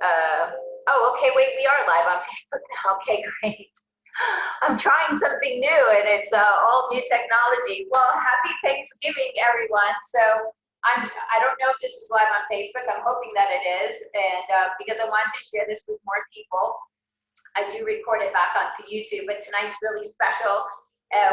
Oh, okay, wait, we are live on Facebook now. Okay, great. I'm trying something new and it's all new technology. Well, happy Thanksgiving, everyone. So I don't know if this is live on Facebook. I'm hoping that it is. And because I wanted to share this with more people, I do record it back onto YouTube, but tonight's really special.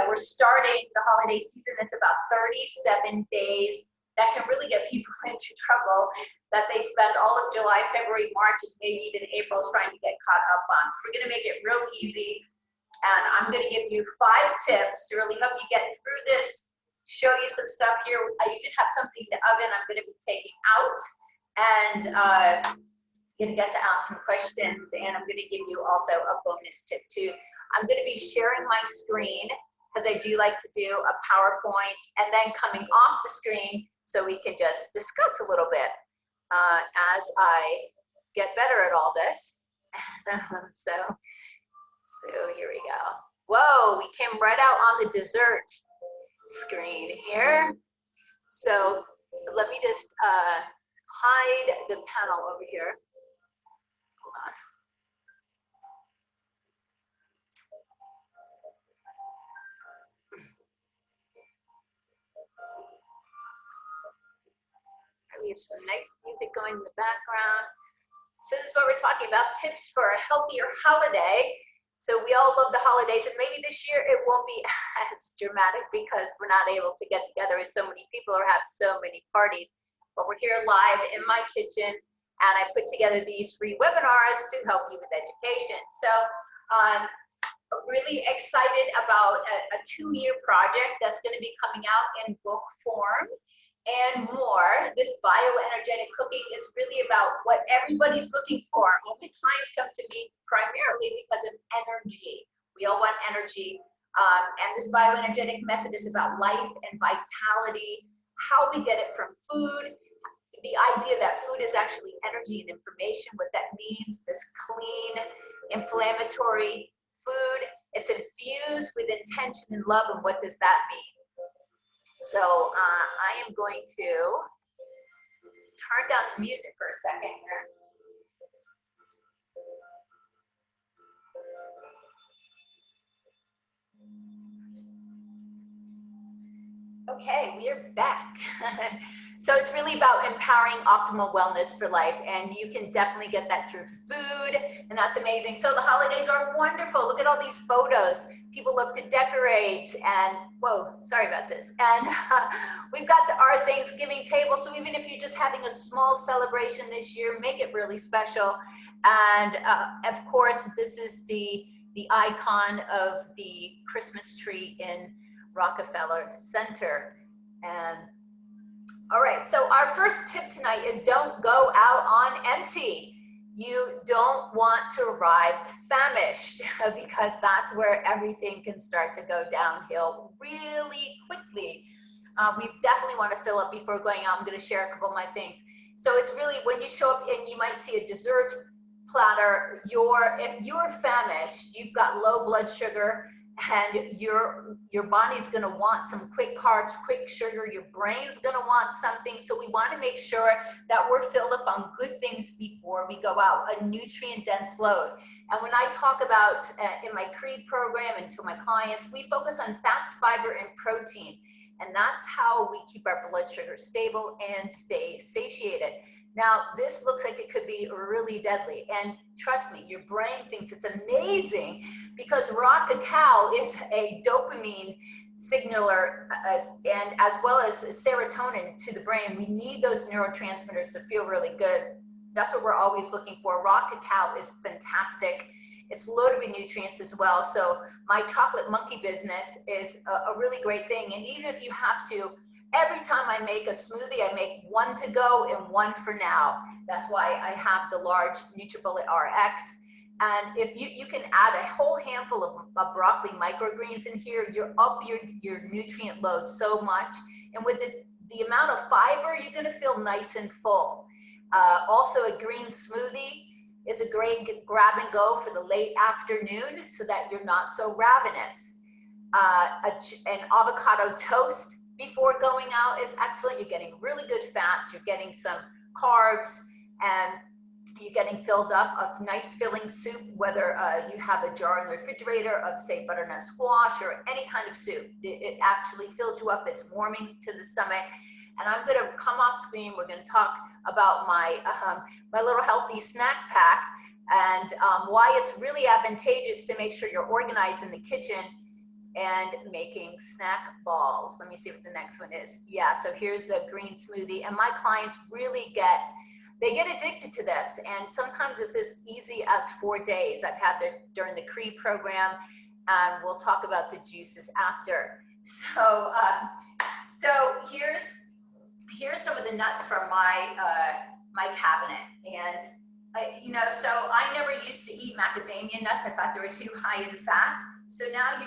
We're starting the holiday season. It's about 37 days. That can really get people into trouble, that they spend all of July, February, March, and maybe even April trying to get caught up on. So we're gonna make it real easy. And I'm gonna give you 5 tips to really help you get through this, show you some stuff here. I even have something in the oven I'm gonna be taking out, and gonna get to ask some questions, and I'm gonna give you also a bonus tip too. I'm gonna be sharing my screen because I do like to do a PowerPoint and then coming off the screen so we can just discuss a little bit as I get better at all this. So here we go. Whoa, we came right out on the dessert screen here. So let me just hide the panel over here. Hold on. We have some nice music going in the background. So this is what we're talking about, tips for a healthier holiday. So we all love the holidays, and maybe this year it won't be as dramatic because we're not able to get together with so many people or have so many parties. But we're here live in my kitchen, and I put together these free webinars to help you with education. So I'm really excited about a 2-year project that's going to be coming out in book form and more. This bioenergetic cooking is really about what everybody's looking for. All my clients come to me primarily because of energy. We all want energy. And this bioenergetic method is about life and vitality, how we get it from food, the idea that food is actually energy and information, what that means, this clean, inflammatory food. It's infused with intention and love, and what does that mean? So I am going to turn down the music for a second here. Okay, we're back. So it's really about empowering optimal wellness for life, and you can definitely get that through food, and that's amazing. So the holidays are wonderful. Look at all these photos. People love to decorate, and whoa, sorry about this. And we've got our Thanksgiving table, so even if you're just having a small celebration this year, make it really special. And of course, this is the icon of the Christmas tree in Rockefeller Center. And all right, so our first tip tonight is don't go out on empty. You don't want to arrive famished because that's where everything can start to go downhill really quickly. We definitely want to fill up before going out. I'm going to share a couple of my things. So it's really when you show up and you might see a dessert platter, if you're famished, you've got low blood sugar, and your body's going to want some quick carbs, quick sugar. Your brain's going to want something. So we want to make sure that we're filled up on good things before we go out, a nutrient-dense load. And when I talk about in my CREED program and to my clients, we focus on fats, fiber, and protein. And that's how we keep our blood sugar stable and stay satiated. Now, this looks like it could be really deadly. And trust me, your brain thinks it's amazing because raw cacao is a dopamine signaler and as well as serotonin to the brain. We need those neurotransmitters to feel really good. That's what we're always looking for. Raw cacao is fantastic. It's loaded with nutrients as well. So my chocolate monkey business is a really great thing. And even if you have to, every time I make a smoothie, I make 1 to go and 1 for now. That's why I have the large NutriBullet RX. And if you can add a whole handful of broccoli microgreens in here, you're up your nutrient load so much. And with the amount of fiber, you're gonna feel nice and full. Also a green smoothie is a great grab and go for the late afternoon so that you're not so ravenous. An avocado toast before going out is excellent. You're getting really good fats, you're getting some carbs, and you're getting filled up of nice filling soup, whether you have a jar in the refrigerator of, say, butternut squash or any kind of soup. It actually fills you up. It's warming to the stomach. And I'm going to come off screen. We're going to talk about my little healthy snack pack and why it's really advantageous to make sure you're organized in the kitchen and making snack balls. Let me see what the next one is. Yeah, so here's the green smoothie. And my clients really get addicted to this. And sometimes it's as easy as 4 days. I've had it during the CRE program, and we'll talk about the juices after. So, here's some of the nuts from my my cabinet. And so I never used to eat macadamia nuts. I thought they were too high in fat. So now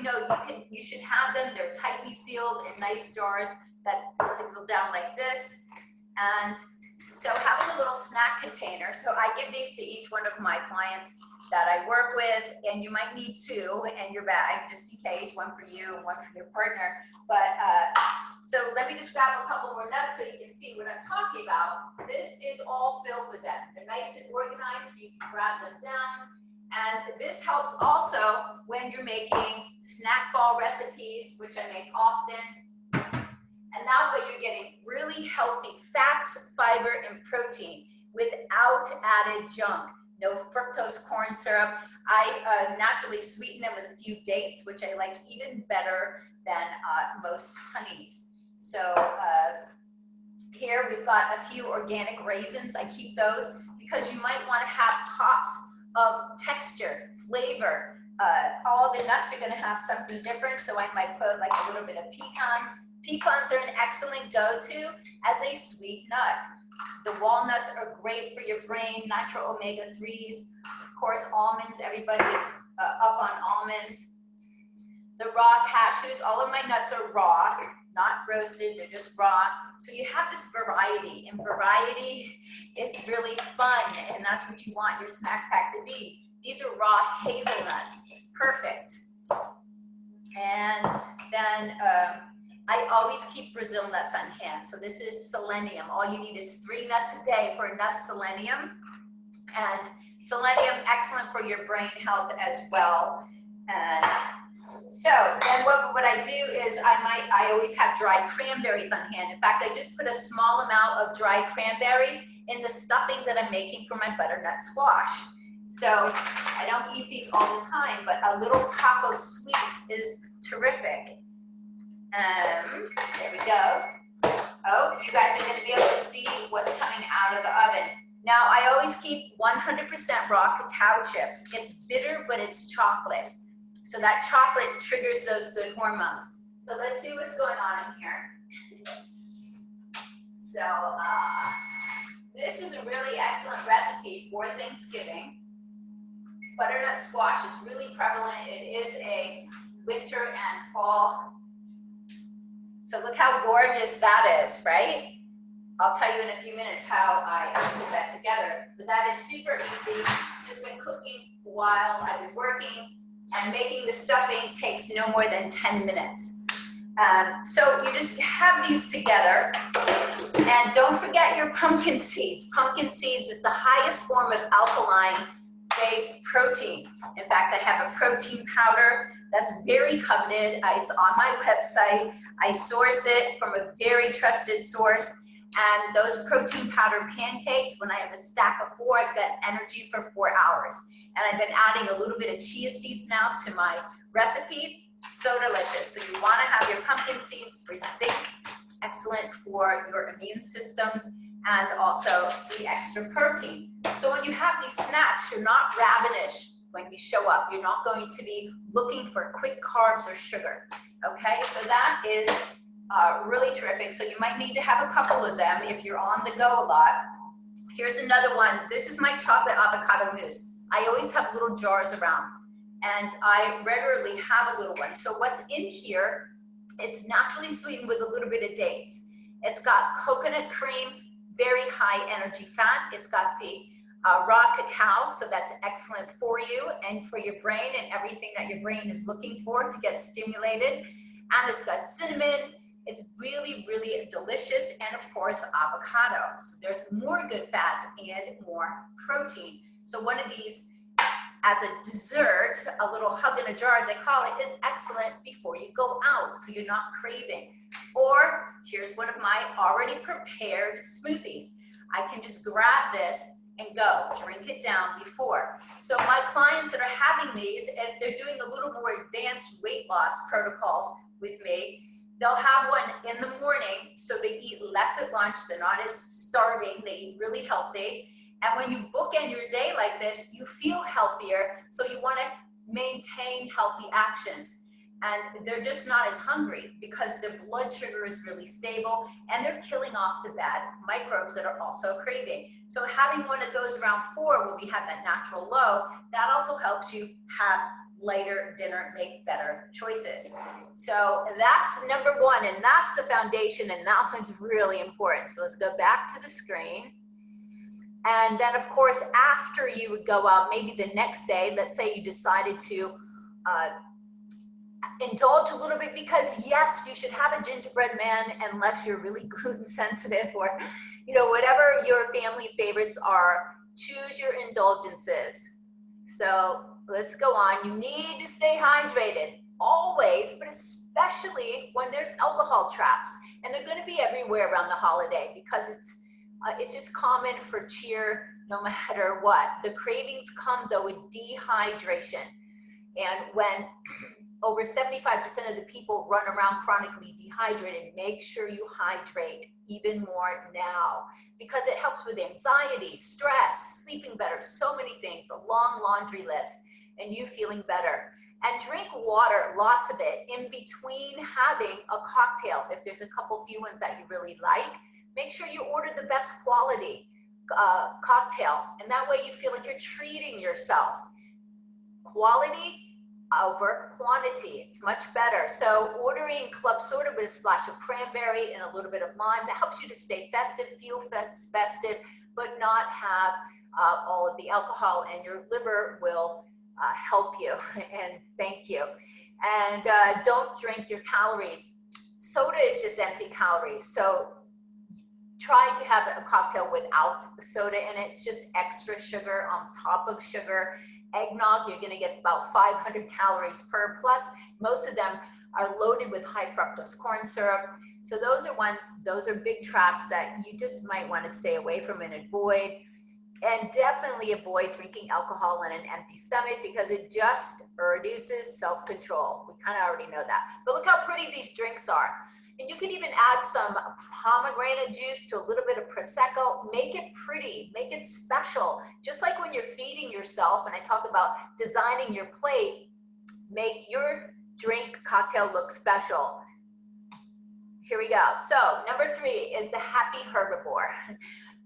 you should have them. They're tightly sealed in nice jars that seal down like this. And so having a little snack container. So I give these to each one of my clients that I work with, and you might need 2 in your bag just in case, one for you and one for your partner. But so let me just grab a couple more nuts so you can see what I'm talking about. This is all filled with them. They're nice and organized, so you can grab them down. And this helps also when you're making snack ball recipes, which I make often. And that way you're getting really healthy fats, fiber, and protein without added junk. No fructose corn syrup. I naturally sweeten them with a few dates, which I like even better than most honeys. So here we've got a few organic raisins. I keep those because you might want to have pops of texture, flavor. All the nuts are going to have something different, so I might put like a little bit of pecans. Pecans are an excellent go-to as a sweet nut. The walnuts are great for your brain, natural omega-3s. Of course, almonds, everybody is up on almonds. The raw cashews, all of my nuts are raw, not roasted, they're just raw. So you have this variety, and variety is really fun, and that's what you want your snack pack to be. These are raw hazelnuts, perfect. And then I always keep Brazil nuts on hand. So this is selenium. All you need is 3 nuts a day for enough selenium. And selenium, excellent for your brain health as well. And so then what I do is I always have dried cranberries on hand. In fact, I just put a small amount of dried cranberries in the stuffing that I'm making for my butternut squash. So I don't eat these all the time, but a little pop of sweet is terrific. There we go. Oh, you guys are going to be able to see what's coming out of the oven. Now, I always keep 100% raw cacao chips. It's bitter, but it's chocolate. So that chocolate triggers those good hormones. So let's see what's going on in here. So this is a really excellent recipe for Thanksgiving. Butternut squash is really prevalent. It is a winter and fall. So look how gorgeous that is, right? I'll tell you in a few minutes how I put that together. But that is super easy. Just been cooking while I've been working, and making the stuffing takes no more than 10 minutes. So you just have these together, and don't forget your pumpkin seeds. Pumpkin seeds is the highest form of alkaline-based protein. In fact, I have a protein powder that's very coveted. It's on my website. I source it from a very trusted source. And those protein powder pancakes, when I have a stack of 4, I've got energy for 4 hours. And I've been adding a little bit of chia seeds now to my recipe. So delicious. So you want to have your pumpkin seeds for zinc, excellent for your immune system, and also the extra protein. So when you have these snacks, you're not ravenous when you show up. You're not going to be looking for quick carbs or sugar. Okay, so that is really terrific. So you might need to have a couple of them if you're on the go a lot. Here's another one. This is my chocolate avocado mousse. I always have little jars around, and I regularly have a little one. So what's in here, it's naturally sweetened with a little bit of dates. It's got coconut cream, very high energy fat. It's got the raw cacao, so that's excellent for you and for your brain and everything that your brain is looking for to get stimulated. And it's got cinnamon, It's really, really delicious. And of course, avocado. So there's more good fats and more protein. So one of these as a dessert, a little hug in a jar, as I call it, is excellent before you go out, so you're not craving. Or here's one of my already prepared smoothies. I can just grab this and go, drink it down before. So my clients that are having these, if they're doing a little more advanced weight loss protocols with me, they'll have one in the morning, so they eat less at lunch, they're not as starving, they eat really healthy. And when you bookend your day like this, you feel healthier, so you want to maintain healthy actions. And they're just not as hungry because their blood sugar is really stable and they're killing off the bad microbes that are also craving. So having one of those around 4 when we have that natural low, that also helps you have lighter dinner, make better choices. So that's number 1, and that's the foundation, and that one's really important. So let's go back to the screen. And then, of course, after you would go out, maybe the next day, let's say you decided to indulge a little bit, because yes, you should have a gingerbread man unless you're really gluten sensitive, or, you know, whatever your family favorites are, choose your indulgences. So let's go on. You need to stay hydrated always, but especially when there's alcohol traps, and they're going to be everywhere around the holiday, because it's just common for cheer no matter what. The cravings come though with dehydration. And when over 75% of the people run around chronically dehydrated, make sure you hydrate even more now, because it helps with anxiety, stress, sleeping better, so many things, a long laundry list, and you feeling better. And drink water, lots of it, in between having a cocktail. If there's a couple few ones that you really like, make sure you order the best quality cocktail, and that way you feel like you're treating yourself. Quality over quantity, it's much better. So ordering club soda with a splash of cranberry and a little bit of lime, that helps you to stay festive, feel festive, but not have all of the alcohol, and your liver will help you, and thank you. And don't drink your calories. Soda is just empty calories, so try to have a cocktail without the soda in it. It's just extra sugar on top of sugar. Eggnog, you're going to get about 500 calories per, plus most of them are loaded with high fructose corn syrup. So those are big traps that you just might want to stay away from and avoid. And definitely avoid drinking alcohol on an empty stomach, because it just reduces self-control. We kind of already know that. But look how pretty these drinks are. And you can even add some pomegranate juice to a little bit of Prosecco. Make it pretty, make it special. Just like when you're feeding yourself, and I talk about designing your plate, make your drink cocktail look special. Here we go. So number 3 is the happy herbivore.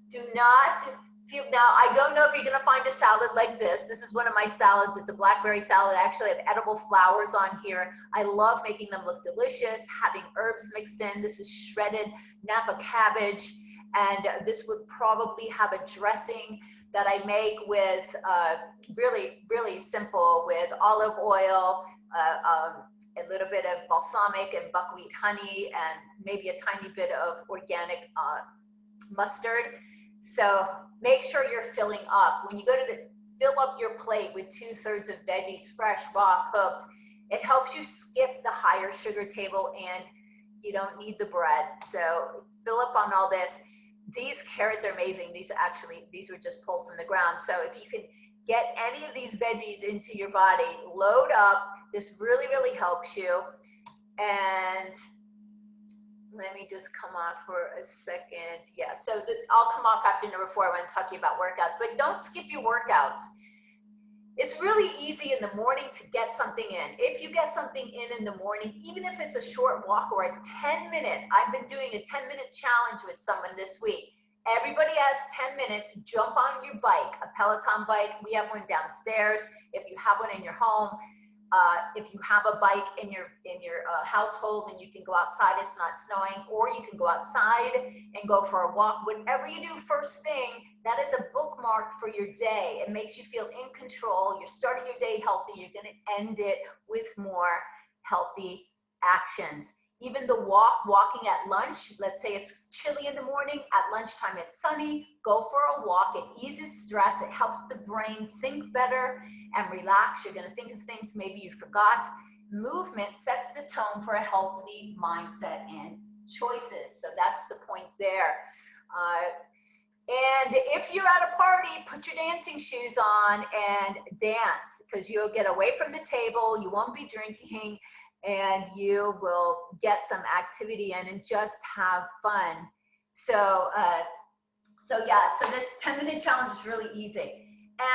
Do not feel, now I don't know if you're gonna find a salad like this. This is one of my salads. It's a blackberry salad. I actually have edible flowers on here. I love making them look delicious, having herbs mixed in. This is shredded Napa cabbage, and this would probably have a dressing that I make with really, really simple, with olive oil, a little bit of balsamic and buckwheat honey, and maybe a tiny bit of organic mustard. So make sure you're filling up. When you go to fill up your plate with 2/3 of veggies, fresh, raw, cooked, it helps you skip the higher sugar table, and you don't need the bread. So fill up on all this. These carrots are amazing. These were just pulled from the ground. So if you can get any of these veggies into your body, load up. This really, really helps you. And let me just come off for a second. Yeah, so I'll come off after number 4 when I'm talking about workouts, but don't skip your workouts. It's really easy in the morning to get something in. If you get something in the morning, even if it's a short walk or a 10-minute, I've been doing a 10-minute challenge with someone this week. Everybody has 10 minutes, jump on your bike, a Peloton bike. We have one downstairs. If you have one in your home, if you have a bike in your household and you can go outside, it's not snowing, or you can go outside and go for a walk. Whatever you do first thing, that is a bookmark for your day. It makes you feel in control. You're starting your day healthy. You're going to end it with more healthy actions. Even the walking at lunch, let's say it's chilly in the morning, at lunchtime it's sunny, go for a walk. It eases stress, it helps the brain think better and relax. You're gonna think of things maybe you forgot. Movement sets the tone for a healthy mindset and choices. So that's the point there. And if you're at a party, put your dancing shoes on and dance, because you'll get away from the table, you won't be drinking, and you will get some activity in and just have fun. So, so this 10-minute challenge is really easy.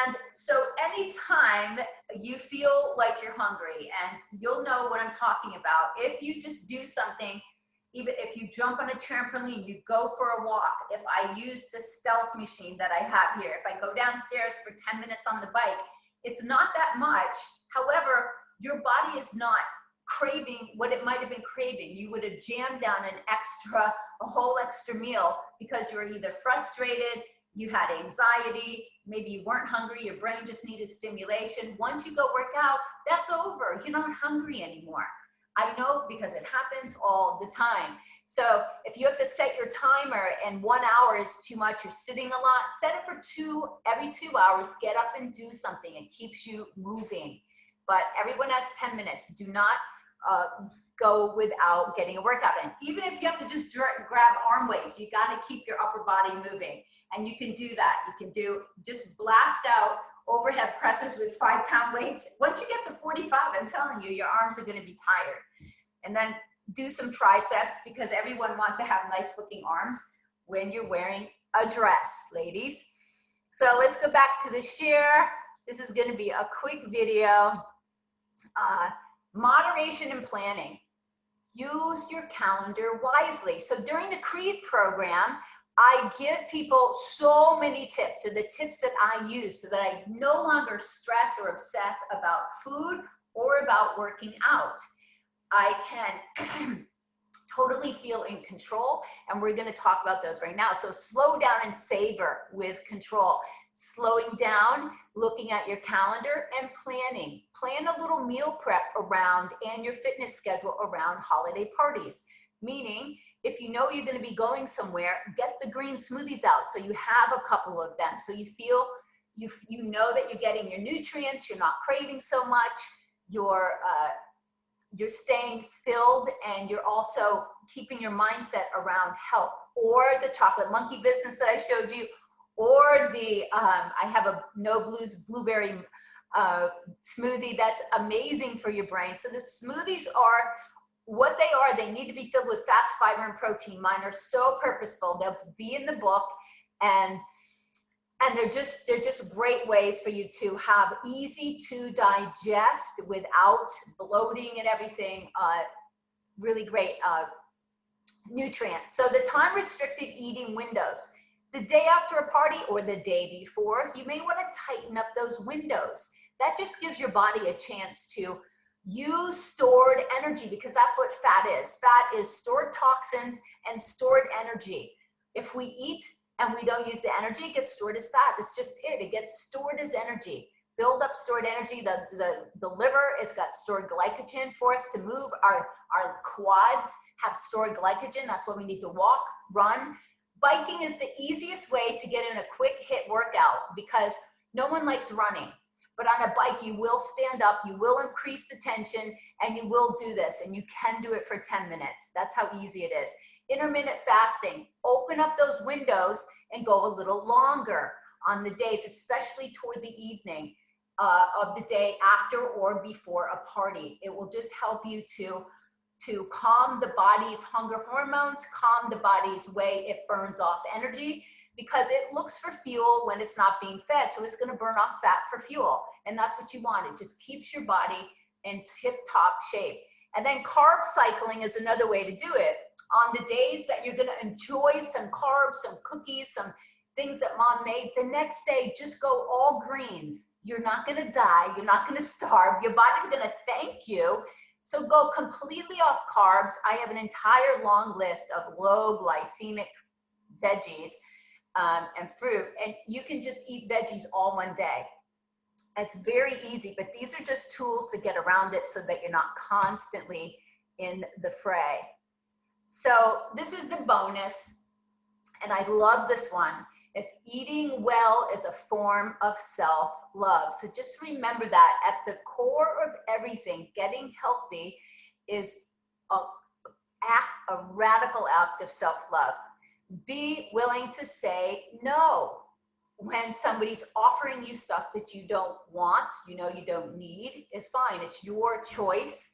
And so anytime you feel like you're hungry, and you'll know what I'm talking about, if you just do something, even if you jump on a trampoline, you go for a walk, if I use the stealth machine that I have here, if I go downstairs for 10 minutes on the bike, it's not that much. However, your body is not craving what it might have been craving. You would have jammed down a whole extra meal because you were either frustrated, you had anxiety, maybe you weren't hungry, your brain just needed stimulation. Once you go work out, that's over. You're not hungry anymore. I know, because it happens all the time. So if you have to set your timer and 1 hour is too much, you're sitting a lot, set it for every 2 hours, get up and do something. It keeps you moving. But everyone has 10 minutes. Do not go without getting a workout in. Even if you have to just grab arm weights, you gotta keep your upper body moving. And you can do that. You can just blast out overhead presses with 5-pound weights. Once you get to 45, I'm telling you, your arms are gonna be tired. And then do some triceps, because everyone wants to have nice looking arms when you're wearing a dress, ladies. So let's go back to the share. This is gonna be a quick video. Moderation and planning. Use your calendar wisely. So during the CREED program, I give people so many tips, so the tips that I use so that I no longer stress or obsess about food or about working out. I can totally feel in control, and we're going to talk about those right now. So slow down and savor with control. Slowing down, looking at your calendar, and planning. Plan a little meal prep around and your fitness schedule around holiday parties. Meaning, if you know you're going to be going somewhere, get the green smoothies out so you have a couple of them. So you feel, you know that you're getting your nutrients, you're not craving so much, you're staying filled, and you're also keeping your mindset around health. Or the chocolate monkey business that I showed you, or the, I have a no blues blueberry smoothie that's amazing for your brain. So the smoothies are what they are. They need to be filled with fats, fiber, and protein. Mine are so purposeful. They'll be in the book, and they're just great ways for you to have easy to digest without bloating and everything. Really great nutrients. So the time restricted eating windows. The day after a party or the day before, you may want to tighten up those windows. That just gives your body a chance to use stored energy, because that's what fat is. Fat is stored toxins and stored energy. If we eat and we don't use the energy, it gets stored as fat. It's just it. It gets stored as energy. Build up stored energy. The liver has got stored glycogen for us to move. Our quads have stored glycogen. That's why we need to walk, run. Biking is the easiest way to get in a quick hit workout, because no one likes running. But on a bike, you will stand up, you will increase the tension, and you will do this, and you can do it for 10 minutes. That's how easy it is. Intermittent fasting. Open up those windows and go a little longer on the days, especially toward the evening of the day after or before a party. It will just help you to calm the body's hunger hormones, calm the body's way it burns off energy, because it looks for fuel when it's not being fed. So it's going to burn off fat for fuel. And that's what you want. It just keeps your body in tip-top shape. And then carb cycling is another way to do it. On the days that you're going to enjoy some carbs, some cookies, some things that mom made, the next day, just go all greens. You're not going to die. You're not going to starve. Your body's going to thank you. So go completely off carbs. I have an entire long list of low glycemic veggies and fruit, and you can just eat veggies all one day. It's very easy, but these are just tools to get around it so that you're not constantly in the fray. So this is the bonus, and I love this one. Is eating well is a form of self-love. So just remember that at the core of everything, getting healthy is a radical act of self-love. Be willing to say no when somebody's offering you stuff that you don't want, you know you don't need. Is fine. It's your choice,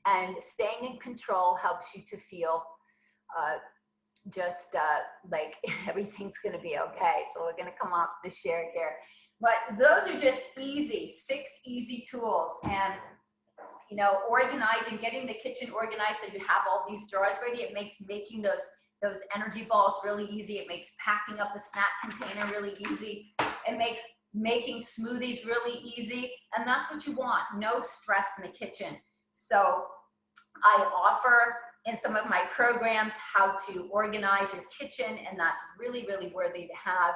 and staying in control helps you to feel like everything's going to be okay. So we're going to come off the share here, but those are just easy, 6 easy tools. And you know, organizing, getting the kitchen organized so you have all these drawers ready, it makes making those energy balls really easy. It makes packing up a snack container really easy. It makes making smoothies really easy, and that's what you want. No stress in the kitchen. So I offer in some of my programs how to organize your kitchen, and that's really, really worthy to have.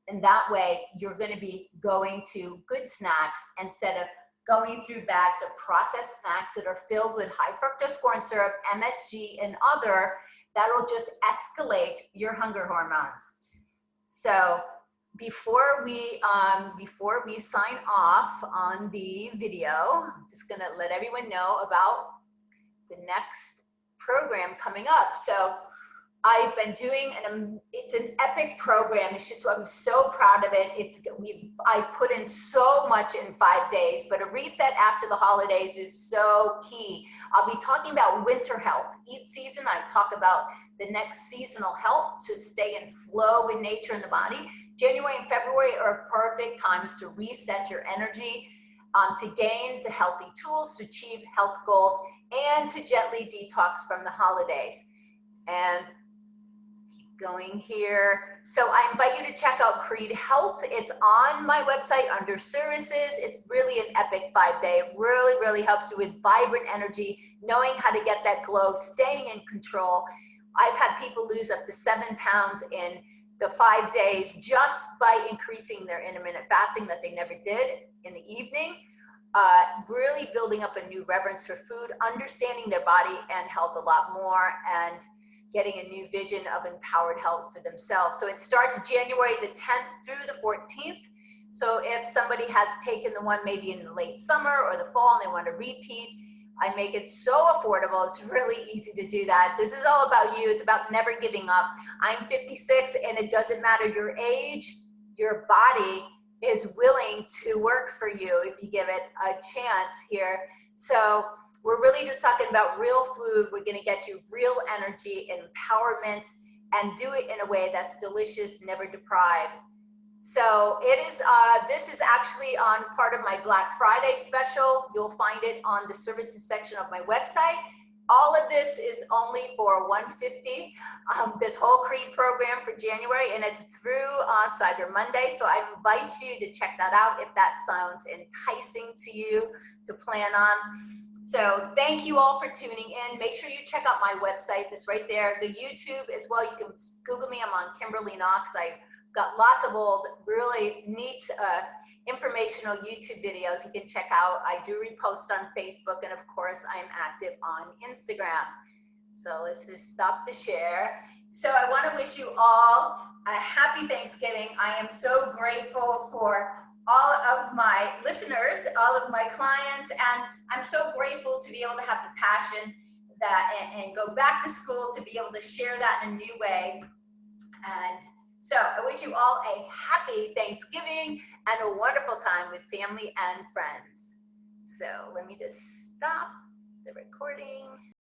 And that way you're going to be going to good snacks instead of going through bags of processed snacks that are filled with high fructose corn syrup, MSG, and other that'll just escalate your hunger hormones. So before we sign off on the video, I'm just going to let everyone know about the next program coming up. So I've been doing it's an epic program. It's just, I'm so proud of it. I put in so much in 5 days, but a reset after the holidays is so key. I'll be talking about winter health. Each season I talk about the next seasonal health to stay in flow with nature and the body. January and February are perfect times to reset your energy, to gain the healthy tools to achieve health goals, and to gently detox from the holidays. And going here. So I invite you to check out Creed Health. It's on my website under services. It's really an epic 5-day. It really, really helps you with vibrant energy, knowing how to get that glow, staying in control. I've had people lose up to 7 pounds in the 5 days just by increasing their intermittent fasting that they never did in the evening. Really building up a new reverence for food, understanding their body and health a lot more, and getting a new vision of empowered health for themselves. So it starts January the 10th through the 14th. So if somebody has taken the one maybe in the late summer or the fall and they want to repeat, I make it so affordable. It's really easy to do that. This is all about you. It's about never giving up. I'm 56, and it doesn't matter your age, your body is willing to work for you if you give it a chance here. So we're really just talking about real food. We're going to get you real energy, empowerment, and do it in a way that's delicious, never deprived. So it is, this is actually on part of my Black Friday special. You'll find it on the services section of my website. All of this is only for $150, this whole Creed program for January, and it's through Cyber Monday. So I invite you to check that out if that sounds enticing to you to plan on. So thank you all for tuning in. Make sure you check out my website. It's right there. The YouTube as well. You can Google me. I'm on Kimberly Knox. I've got lots of old, really neat informational YouTube videos you can check out. I do repost on Facebook, and of course I'm active on Instagram. So let's just stop the share. So I want to wish you all a happy Thanksgiving. I am so grateful for all of my listeners, all of my clients, and I'm so grateful to be able to have the passion that and go back to school to be able to share that in a new way. And so I wish you all a happy Thanksgiving and a wonderful time with family and friends. So let me just stop the recording.